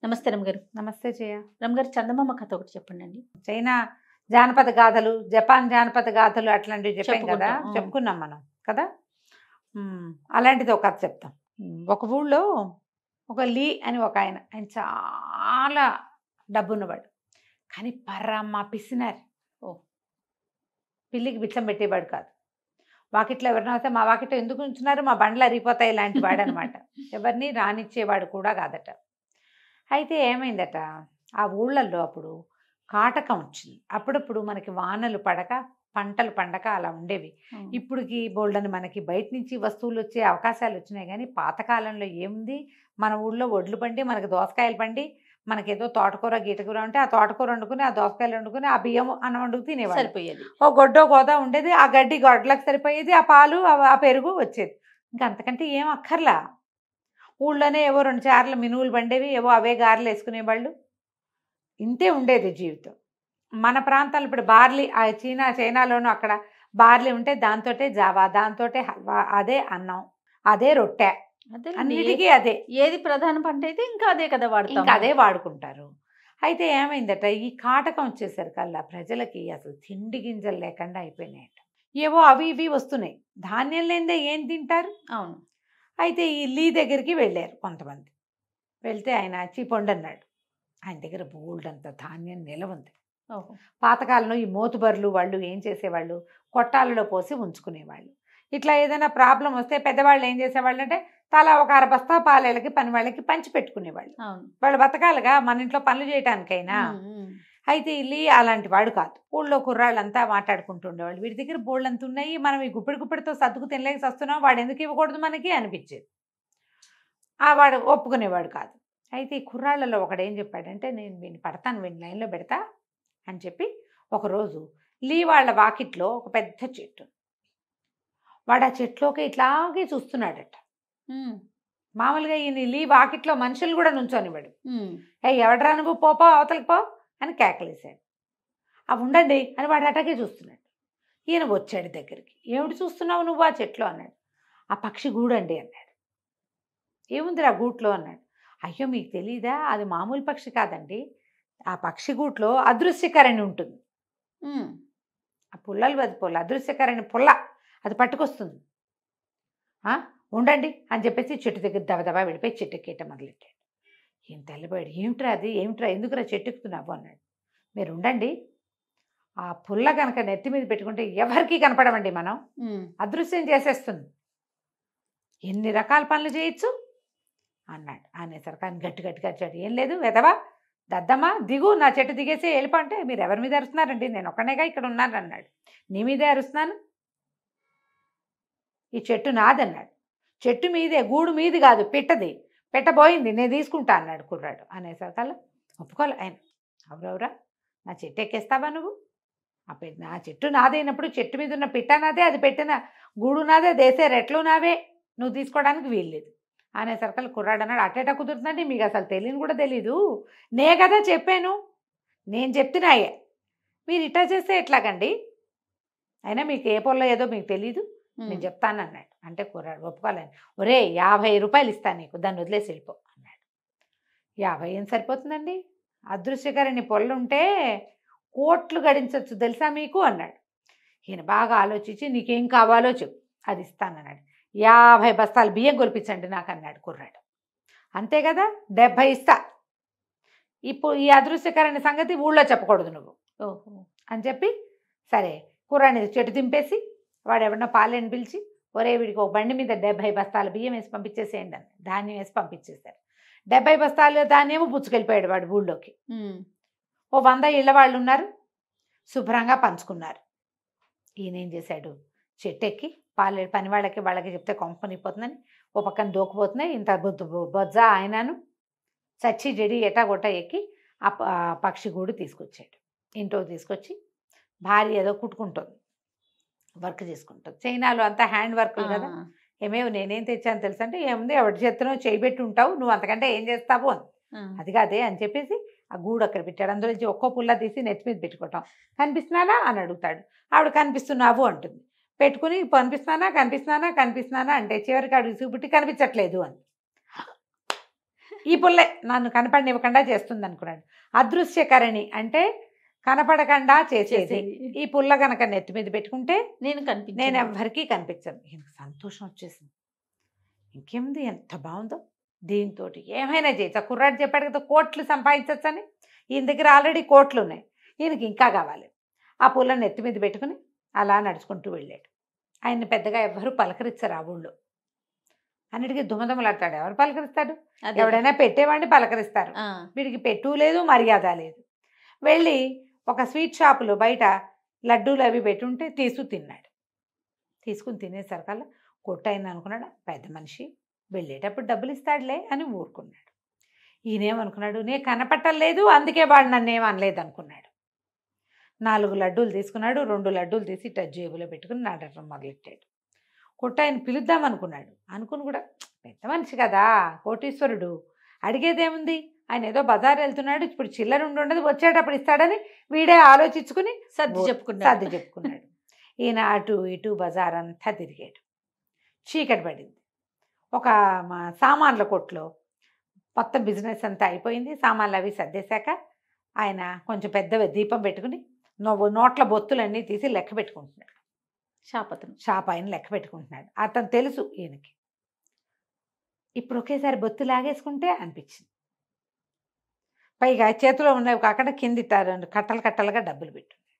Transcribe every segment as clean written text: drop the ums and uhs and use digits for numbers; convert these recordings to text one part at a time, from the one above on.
నమస్తే రమగారు. నమస్తే జయ. రమగారు, చందమామ కథ ఒకటి చెప్పండి. చైనా జానపద గాథలు, జపాన్ జానపద గాథలు అట్లాంటివి చెప్పాం కదా, చెప్పుకుంటాం. చెప్పుకున్నాం మనం కదా. అలాంటిది ఒక కథ చెప్తాం. ఒక ఊళ్ళో ఒక లీ అని ఒక ఆయన ఆయన చాలా డబ్బున్నవాడు, కానీ పరమ పిసినారు. పిల్లికి బిచ్చం పెట్టేవాడు కాదు. వాకిట్లో ఎవరినా వస్తే మా వాకిట్లో ఎందుకు ఉంచున్నారు, మా బండ్లు అరిగిపోతాయి ఇలాంటి వాడు అనమాట. ఎవరిని రానిచ్చేవాడు కూడా కాదట. అయితే ఏమైందట, ఆ ఊళ్ళల్లో అప్పుడు కాటకం వచ్చింది. అప్పుడప్పుడు మనకి వానలు పడక పంటలు పండక అలా ఉండేవి. ఇప్పుడుకి బోల్డని మనకి బయట నుంచి వస్తువులు వచ్చే అవకాశాలు వచ్చినాయి, కానీ పాతకాలంలో ఏముంది, మన ఊళ్ళో ఒడ్లు పండి మనకి దోసకాయలు పండి మనకేదో తోటకూర గీటకూర ఉంటే ఆ తోటకూర వండుకుని, ఆ దోసకాయలు వండుకుని, ఆ బియ్యం అన్నం వండుకు తినేవాళ్ళు. సరిపోయేది. ఓ గొడ్డో గోదా ఉండేది, ఆ గడ్డి గొడ్లకు సరిపోయేది, ఆ పాలు ఆ పెరుగు వచ్చేది. ఇంకా అంతకంటే ఏం అక్కర్లా. ఊళ్ళోనే ఏవో 2 చార్లు మినువులు పండేవి, ఏవో అవే గారెలు వేసుకునేవాళ్ళు. ఇంతే ఉండేది జీవితం. మన ప్రాంతాలు ఇప్పుడు బార్లీ, ఆ చైనాలోనూ అక్కడ బార్లీ ఉంటే దాంతోటే జావా, దాంతోటే హల్వా, అదే అన్నం, అదే రొట్టె, అన్నిటికీ అదే. ఏది ప్రధాన పంట అయితే ఇంకా అదే కదా వాడతాం, ఇంకా అదే వాడుకుంటారు. అయితే ఏమైందట, ఈ కాటకం వచ్చేసరికల్లా ప్రజలకి అసలు తిండి గింజలు లేకుండా అయిపోయినాయట. ఏవో అవి ఇవి వస్తున్నాయి, ధాన్యం లేనిదే ఏం తింటారు. అవును. అయితే ఈ లీ దగ్గరికి వెళ్ళారు కొంతమంది. వెళ్తే ఆయన చీపొండి అన్నాడు. ఆయన దగ్గర బోల్డంత ధాన్యం నిలవ ఉంది. పాతకాలంలో ఈ మోతుబర్లు వాళ్ళు ఏం చేసేవాళ్ళు, కొట్టాలలో పోసి ఉంచుకునేవాళ్ళు. ఇట్లా ఏదైనా ప్రాబ్లం వస్తే పెద్దవాళ్ళు ఏం చేసేవాళ్ళు అంటే తలా ఒక 1/2 బస్తా పాలేళ్ళకి పని వాళ్ళకి పంచి పెట్టుకునేవాళ్ళు. వాళ్ళు బతకాలిగా, మన ఇంట్లో పనులు చేయటానికైనా. అయితే ఇల్లి అలాంటి వాడు కాదు. ఊళ్ళో కుర్రాళ్ళంతా మాట్లాడుకుంటూ ఉండేవాళ్ళు, వీడి దగ్గర బోళ్ళంత ఉన్నాయి, మనం ఈ గుప్పిడితో సర్దుకు తినలేక వస్తున్నాం, వాడు ఎందుకు ఇవ్వకూడదు మనకి అనిపించేది. వాడు ఒప్పుకునేవాడు కాదు. అయితే ఈ కుర్రాళ్ళలో ఒకడు ఏం చెప్పాడంటే, నేను వీడిని పడతాను, వీడిని లైన్లో పెడతా అని చెప్పి ఒకరోజు లీ వాళ్ళ వాకిట్లో ఒక పెద్ద చెట్టు, వాడు ఆ చెట్లోకి ఇట్లాగే చూస్తున్నాడట. మామూలుగా ఈయన లీ వాకిట్లో మనుషులు కూడా నుంచోనివాడు. ఎవడరా నువ్వు, పోపో అవతలకి పో అని కేకలేశాడు. ఉండండి అని వాడు అటాగే చూస్తున్నాడు. ఈయన వచ్చాడు దగ్గరికి. ఏమిటి చూస్తున్నావు నువ్వు ఆ చెట్లో అన్నాడు. ఆ పక్షి గూడండి అన్నాడు. ఏముంది ఆ గూట్లో అన్నాడు. అయ్యో మీకు తెలీదా, అది మామూలు పక్షి కాదండి, ఆ పక్షి గూట్లో అదృశ్యకరణి ఉంటుంది. ఆ పుల్లలు అదృశ్యకరణి పుల్ల అది పట్టుకొస్తుంది. ఉండండి అని చెప్పేసి చెట్టు దగ్గర దబదబా వెళ్ళిపోయి చెట్టు ఎక్కేయటం మొదలెట్టాడు. ఏం తెల్లబోయాడు. ఏమిట్రా అది, ఏమిట్రా, ఎందుకురా చెట్టు ఎక్కుతున్నావు అన్నాడు. మీరు ఉండండి, ఆ పుల్ల కనుక నెత్తి మీద పెట్టుకుంటే ఎవరికి కనపడమండి, మనం అదృశ్యం చేసేస్తుంది, ఎన్ని రకాల పనులు చేయొచ్చు అన్నాడు. అనేసరికి ఆయన గట్టిగా వచ్చాడు. ఏం లేదు వెదవా దద్దమ్మా, దిగు, నా చెట్టు దిగేసి వెళ్ళిపోంటే మీరు ఎవరి మీద అరుస్తున్నారండి, నేను ఒక్కనేగా ఇక్కడ ఉన్నాను అన్నాడు. నీ మీదే అరుస్తున్నాను, ఈ చెట్టు నాదన్నాడు. చెట్టు మీదే, గూడు మీది కాదు, పెట్టబోయింది, నేను తీసుకుంటా అన్నాడు కుర్రాడు. అనేసరికల్లా ఒప్పుకోలే ఆయన. ఎవరెవరా, నా చెట్టు ఎక్కేస్తావా నువ్వు, నా చెట్టు నాదైనప్పుడు చెట్టు మీద ఉన్న పిట్ట నాదే, అది పెట్టిన గూడు నాదే, దేశే రెట్లు నావే, నువ్వు తీసుకోవడానికి వీల్లేదు అనేసరికల్లా కుర్రాడు అన్నాడు. అట్టేటా కుదురుతుందండి, మీకు అసలు తెలియని కూడా తెలీదు, నే కదా చెప్పాను, నేను చెప్తున్నాయే, మీరు ఇట్టా చేస్తే ఎట్లాగండి, అయినా మీకు ఏ పొల్లో ఏదో మీకు తెలీదు, నేను చెప్తాను అన్నాడు. అంటే కుర్రాడు ఒప్పుకోలేను. ఒరే 50 రూపాయలు ఇస్తాను నీకు, దాన్ని వదిలేసి వెళ్ళిపో అన్నాడు. 50 ఏం సరిపోతుందండి, అదృశ్యకరణి పొల్లుంటే కోట్లు గడించవచ్చు తెలుసా మీకు అన్నాడు. ఈయన బాగా ఆలోచించి నీకేం కావాలో చెప్పు, అది ఇస్తానన్నాడు. 50 బస్తాలు బియ్యం కొలిపించండి నాకు అన్నాడు కుర్రాడు. అంతే కదా, 70 ఇస్తా, ఇప్పుడు ఈ అదృశ్యకరణి సంగతి ఊళ్ళో చెప్పకూడదు నువ్వు అని చెప్పి, సరే కుర్రాడిని చెట్టు దింపేసి వాడు ఎవరినో పాలేని పిలిచి, ఒరే వీడికి ఒక బండి మీద 70 బస్తాలు బియ్యం వేసి పంపించేసేయండి అని, ధాన్యం వేసి పంపించేశారు. 70 బస్తాలు ధాన్యము పుచ్చుకెళ్ళిపోయాడు వాడు ఊళ్ళోకి. ఓ 100 ఇళ్ళ వాళ్ళు ఉన్నారు, శుభ్రంగా పంచుకున్నారు. ఈయన ఏం చేశాడు, చెట్టు ఎక్కి పాలు పని వాళ్ళకి చెప్తే కొంపనిపోతుందని ఓ పక్కన దూకపోతున్నాయి, ఇంత బొజ్జ ఆయనను చచ్చి జడి ఎటాగొట్ట ఎక్కి ఆ పక్షి గూడు తీసుకొచ్చాడు. ఇంట్లో తీసుకొచ్చి భార్య ఏదో కుట్టుకుంటుంది, వర్క్ చేసుకుంటుంది. చైనాలో అంతా హ్యాండ్ వర్క్ కదా, ఏమేమి నేనేం తెచ్చాను తెలుసు అంటే, ఏముంది ఎవరి చేతిలో చేయబెట్టి ఉంటావు, నువ్వు అంతకంటే ఏం చేస్తావు అని. అది కాదే అని చెప్పేసి ఆ గూడు అక్కడ పెట్టాడు. అందులో నుంచి ఒక్కో పుల్ల తీసి నెత్తి మీద పెట్టుకుంటాం. కనిపిస్తున్నానా అని అడుగుతాడు. ఆవిడ కనిపిస్తున్నావు అంటుంది. పెట్టుకుని కనిపిస్తున్నానా అంటే చివరికి ఆవిడ చూపుట్టి కనిపించట్లేదు అని. ఈ పుల్లే నన్ను కనపడనివ్వకుండా చేస్తుంది అనుకున్నాడు. అదృశ్యకరణి అంటే కనపడకుండా చేసేది. ఈ పుల్ల కనుక నెత్తి మీద పెట్టుకుంటే నేను ఎవ్వరికీ కనిపించను. ఈయనకు సంతోషం వచ్చేసింది. ఇంకేముంది, ఎంత బాగుందో, దీంతో ఏమైనా చేయొచ్చు. ఆ కుర్రాడు చెప్పాడు కదా కోట్లు సంపాదించవచ్చు అని. ఈయన దగ్గర ఆల్రెడీ కోట్లు ఉన్నాయి, ఈయనకి ఇంకా కావాలి. ఆ పుల్ల నెత్తి మీద పెట్టుకుని అలా నడుచుకుంటూ వెళ్ళాడు. ఆయన్ని పెద్దగా ఎవ్వరూ పలకరిస్తారు ఆ ఊళ్ళో. అన్నిటికీ దుమదుమలాడతాడు. ఎవరు పలకరిస్తాడు? ఎవడైనా పెట్టేవాడిని పలకరిస్తారు. వీడికి పెట్టు లేదు, మర్యాద లేదు. వెళ్ళి ఒక స్వీట్ షాపులో బయట లడ్డూలు అవి పెట్టుంటే తిన్నాడు. తీసుకుని తినేసరికల్లా కొట్టయింది అనుకున్నాడు. పెద్ద మనిషి వెళ్ళేటప్పుడు డబ్బులు ఇస్తాడులే అని ఊరుకున్నాడు. ఈయనేమనుకున్నాడు, నేను కనపట్టలేదు అందుకే వాడు నన్ను ఏమనలేదు అనుకున్నాడు. 4 లడ్డూలు తీసుకున్నాడు. 2 లడ్డూలు తీసి జేబులో పెట్టుకుని నాటకం మొదలెట్టాడు. కొట్టాయని పిలుద్దామనుకున్నాడు. అనుకుని కూడా పెద్ద మనిషి కదా, కోటీశ్వరుడు, అడిగేదేముంది, ఆయన ఏదో బజార్ వెళ్తున్నాడు, ఇప్పుడు చిల్లర ఉండదు, వచ్చేటప్పుడు ఇస్తాడని వీడే ఆలోచించుకుని సర్ది చెప్పుకున్నాడు. ఈయన అటు ఇటు బజార్ అంతా తిరిగాడు. చీకటి పడింది. ఒక సామాన్ల కొట్లో మొత్తం బిజినెస్ అంతా అయిపోయింది. సామాన్లు అవి సర్దేశాక ఆయన కొంచెం పెద్ద దీపం పెట్టుకుని నోట్ల బొత్తులన్నీ తీసి లెక్క పెట్టుకుంటున్నాడు. షాప్ ఆయన లెక్క పెట్టుకుంటున్నాడు. అతను తెలుసు ఈయనకి. ఇప్పుడు ఒకేసారి బొత్తు లాగేసుకుంటే అనిపించింది. పైగా చేతిలో ఉన్నవి కాకుండా కింది కట్టలుగా డబ్బులు పెట్టున్నాడు.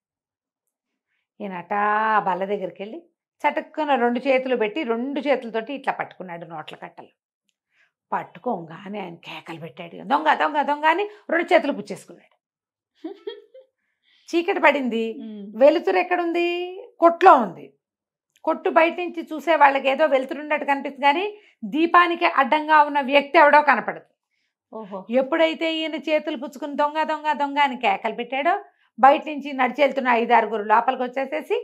ఈయన అటా బల్ల దగ్గరికి వెళ్ళి చటుక్కున 2 చేతులు పెట్టి 2 చేతులతోటి ఇట్లా పట్టుకున్నాడు నోట్ల కట్టలు. పట్టుకోగానే ఆయన కేకలు పెట్టాడు. దొంగ దొంగ దొంగ అని 2 చేతులు పుచ్చేసుకున్నాడు. చీకటి పడింది. వెలుతురు ఎక్కడుంది? కొట్లో ఉంది. కొట్టు బయట నుంచి చూసే వాళ్ళకి ఏదో వెలుతురున్నట్టు కనిపిస్తుంది, కానీ దీపానికి అడ్డంగా ఉన్న వ్యక్తి ఎవడో కనపడదు. ఎప్పుడైతే ఈయన చేతులు పుచ్చుకుని దొంగ దొంగ దొంగ అని కేకలు పెట్టాడో బయట నుంచి నడిచి వెళ్తున్న 5-6 లోపలికి వచ్చేసేసి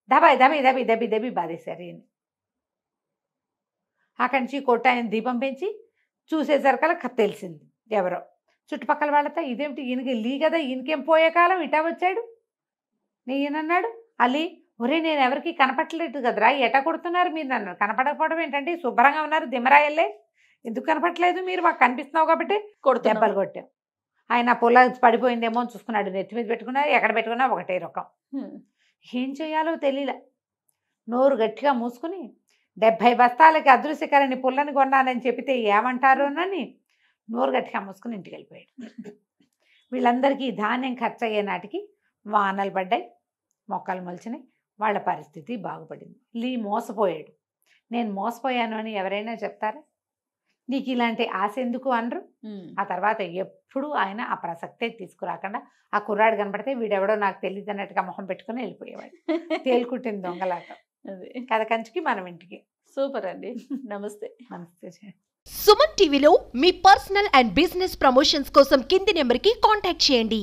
దబాయి దబి దబి దబి బాధేశారు ఈయన. అక్కడి నుంచి కొట్టు ఆయన దీపం పెంచి చూసేసరికల్లా తెలిసింది ఎవరో. చుట్టుపక్కల వాళ్ళతో ఇదేమిటి, ఈయనకి లీ కదా, ఈయనకేం పోయే కాలం ఇటా వచ్చాడు. ఈయనన్నాడు, అలీ ఒరే నేను ఎవరికి కనపట్టలేదు కదరా, ఎటా కొడుతున్నారు మీరు నన్ను? కనపడకపోవడం ఏంటంటే శుభ్రంగా ఉన్నారు, దిమరాయల్లే, ఎందుకు కనపట్లేదు మీరు? మాకు కనిపిస్తున్నావు కాబట్టి దెబ్బలు కొట్టాం. ఆయన పొల పడిపోయిందేమో అని చూసుకున్నాడు. నెత్తి మీద పెట్టుకున్నారు, ఎక్కడ పెట్టుకున్నా ఒకటే రకం. ఏం చేయాలో తెలియలే. నోరు గట్టిగా మూసుకుని 70 బస్తాలకి అదృశ్యకరణి పుల్లని కొన్నానని చెప్తే ఏమంటారోనని నోరు గట్టిగా మూసుకుని ఇంటికి వెళ్ళిపోయాడు. వీళ్ళందరికీ ధాన్యం ఖర్చు అయ్యే నాటికి వానలు పడ్డాయి, మొక్కలు మొలిచినాయి, వాళ్ళ పరిస్థితి బాగుపడింది. లీ మోసపోయాడు. నేను మోసపోయాను అని ఎవరైనా చెప్తారా? నీకు ఇలాంటి ఆశ ఎందుకు అనరు. ఆ తర్వాత ఎప్పుడు ఆయన ఆ ప్రసక్తే తీసుకురాకుండా ఆ కుర్రాడు కనపడితే వీడెవడో నాకు తెలియదు అన్నట్టుగా మొహం పెట్టుకుని వెళ్ళిపోయేవాడు. తేలుకుంటుంది దొంగలాగా. కథ కంచికి మనం ఇంటికి. సూపర్ అండి. నమస్తే. నమస్తే. సుమన్ టీవీలో మీ పర్సనల్ అండ్ బిజినెస్ ప్రమోషన్స్ కోసం కింది నెంబర్కి కాంటాక్ట్ చేయండి.